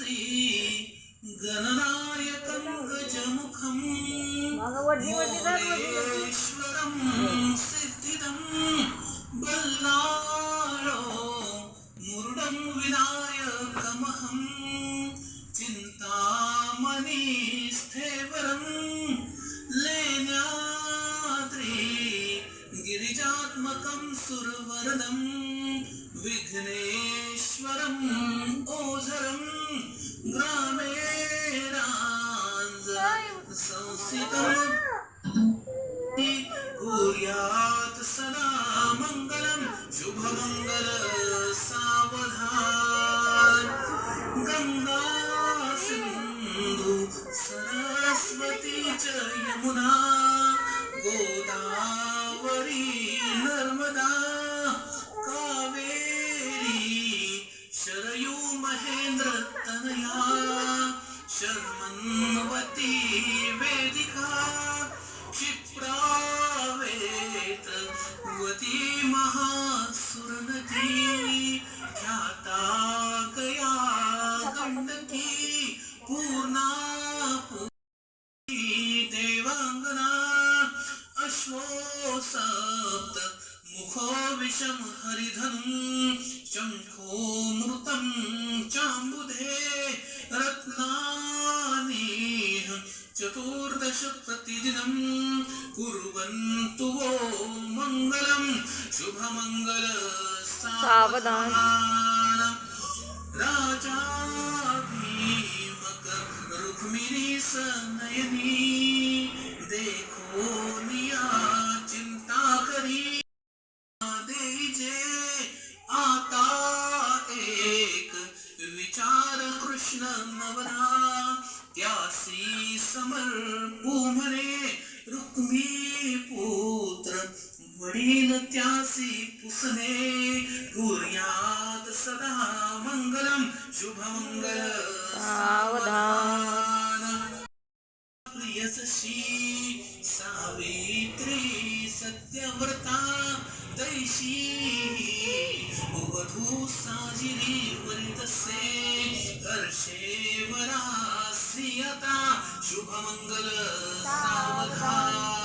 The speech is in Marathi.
श्री गणनायकं गजमुखं मोरेश्वरं सिद्धिदं बल्लाळो मुरुडं विनायकमहं चिन्तामणि स्थेवरं लेण्याद्रि गिरिजात्मकं सुरवरदं विघ्नेश्वरं ओझरं ग्रामे संस्थितं कुर्यात् सदा मङ्गलं शुभमङ्गल सावधान गंगा सिंधु सरस्वती च यमुना गोदावरी नर्मदा कावेरी शरयू महेंद्र तनया शर्मन्वती वेदिका क्षिप्रावेत्रवती महासुरनदी ख्याता गया गंडकी पूर्णा देवांगना अश्वसप्त मुखो विषम हरिधनुं शंखो मृतं चाम्बुधे रत्नानि चतुर्दश प्रतिदिनं कुर्वन्तु वो मङ्गलं शुभमङ्गल सावधान राजा भीमक रुक्मिणी सनयनी देखो निया चिंता करी देजे आता एक विचार कृष्ण नवरा त्यासी समर्पू म्हणे रुक्मी पुत्र वडील त्यासी पुसणे कुर्यात सदा मंगलम शुभमंगल सावधान प्रियसशी सावित्री सत्यव्रता तैशी वधू साजिरी वरितसे हर्षेवरा श्रियता शुभमंगल सावधान